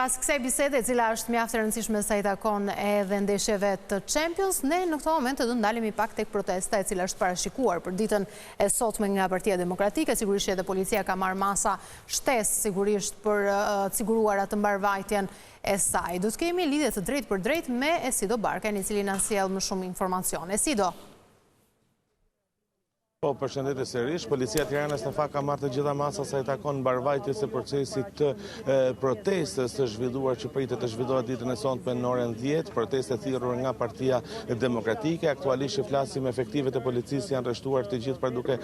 Pas kësaj bisede, e cila është mjaft e rëndësishme sa i takon edhe ndeshjeve të Champions, ne në këtë moment do ndalemi pak tek protesta e cila është parashikuar për ditën e sotme nga Partia Demokratike. Sigurisht edhe policia ka marrë masa shtesë sigurisht për të siguruar atë mbarvajtjen e saj. Do të kemi lidhje të drejtë për drejtë me Esido Barkën, i cili na sjell më shumë informacione. Esido. Po, përshëndetje sërish, policia e Tiranës në fakt ka marrë të gjitha masa sa i takon mbarvajtjes së procesit të protestës të zhvilluar që pritet të zhvillohet ditën e sotme në orën 10, protestë thirrur nga Partia Demokratike. Aktualisht flasim efektivet e policisë janë rreshtuar të gjithë për duke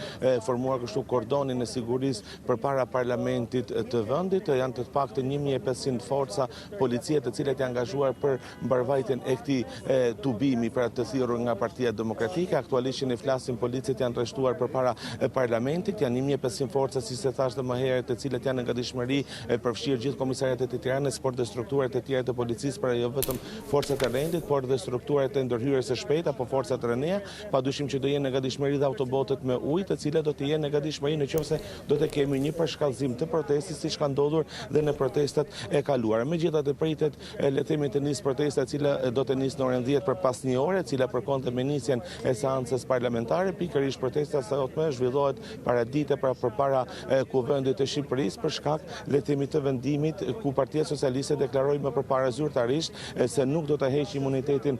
formuar kështu kordonin e sigurisë përpara parlamentit të vendit. Janë të paktën 1500 forca policie të cilat janë angazhuar për mbarvajtjen e këtij tubimi për të thirrur nga Partia Demokratike. Aktualisht ne flasim policët janë rreshtuar përpara parlamentit, janë 1500 forca, si se thashtë më herët, të cilët janë në gatishmëri përfshirë gjithë komisariatet e Tiranës, por dhe strukturat e tjera të policisë, pra jo vetëm forcat e rendit, por dhe strukturat e ndërhyrjes së shpejta, apo forcat rënea, padyshim që do jenë në gatishmëri dhe autobotet me ujë, të cilat do të jenë në gatishmëri nëse do të kemi një përshkallëzim të protestës, siç ka ndodhur dhe në protestat e kaluara. Megjithatë pritet le të themi të nisë protesta e cila do të nisë në orën 10 për pas një ore, e cila përkonte me nisjen e seancës parlamentare. Pikërisht protesta sotme zhvillohet paradite përpara Kuvendit të Shqipërisë për shkak le të themi të vendimit ku Partia Socialiste deklaroi më përpara zyrtarisht se nuk do të heqë imunitetin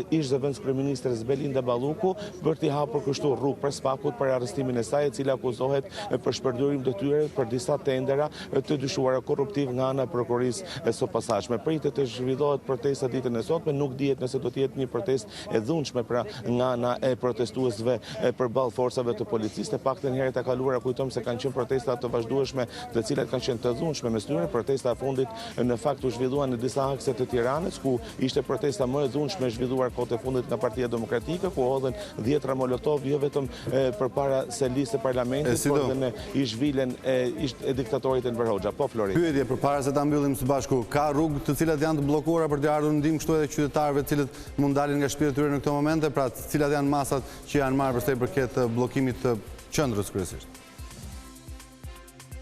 ish zëvendës kryeministres Belinda Balluku për t'i hapur kështu rrugë për spakut për arrestimin e saj, e cila akuzohet për shpërdorim detyre për disa tendera të dyshuara korruptiv nga ana e prokurorisë së posaçme. Pritet të zhvillohet protesta ditën e sotme, nuk dihet nëse do të jetë një protestë e dhunshme pra nga ana e protestuesve përballë forcave të policisë. Paktën herët e kaluara kujtojmë se kanë qenë protesta të vazhdueshme, të cilat kanë qenë të dhunshme mes tyre. Protesta e fundit në fakt u zhvillua në disa akse të Tiranës, ku ishte protesta më e dhunshme zhvilluar kohët e fundit nga Partia Demokratike, ku hodhen 10 molotov jo vetëm përpara selisë së parlamentit, por edhe në ish-vilen e diktatorit Enver Hoxha. Po Flori. Pyetje përpara se ta mbyllim së bashku, ka rrugë të cilat janë të bllokuara për të ardhur ndihmë kështu edhe qytetarëve të cilët mund dalin nga shtëpitë e tyre në këto momente, pra cilat janë masat që janë marrë për sa i përket bllokimit të qendrës kryesisht?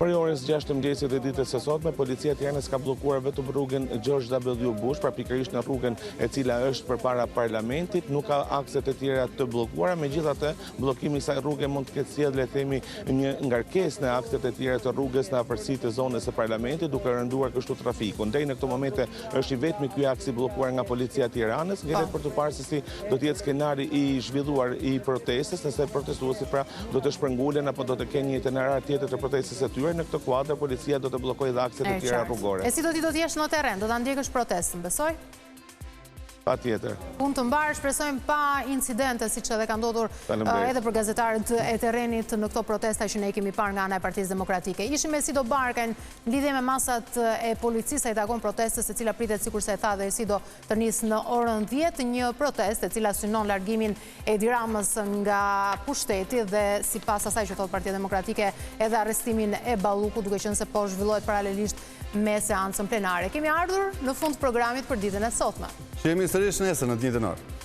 Për orën 6 mëngjesit e ditës së sotme, policia e Tiranës ka bllokuar vetëm rrugën George W. Bush, pra pikërisht në rrugën e cila është përpara parlamentit, nuk ka akset e tjera të bllokuara. Megjithatë, bllokimi i kësaj rruge mund të ketë sjellë le të themi një ngarkesë në akset e tjera të rrugës në afërsitë të zonës së parlamentit, duke rënduar kështu trafikun. Deri në këtë moment është i vetmi ky aks i bllokuar nga policia e Tiranës, ngjelet për të parë se si do të jetë skenari i zhvilluar i protestës, nëse protestuesit pra do të shpërngulen apo do të kenë një itinerar tjetër të protestës së tyre. Në këtë kuadër policia do të bllokojë dhe akset e tjera rrugore. E si do t'i jesh në terren, do ta ndjekësh protestën, besoj? Patjetër. Unë të mbarë, shpresojmë pa incidente, siç edhe ka ndodhur edhe për gazetarët e terrenit në këto protesta që ne kemi parë nga ana e Partisë Demokratike. Ishim me Esido Barkën në lidhje me masat e policisë i takon protestës, e cila pritet sikur se e tha dhe Esido të nisë në orën 10, një protestë e cila synon largimin e Edi Ramës nga pushteti dhe sipas asaj që thot Partia Demokratike edhe arrestimin e Balluku, duke qenë se po zhvillohet paralelisht me seancën plenare. Kemi ardhur në fund të programit për ditën e sotme. Jemi sërish nesër në të njëjtën orë.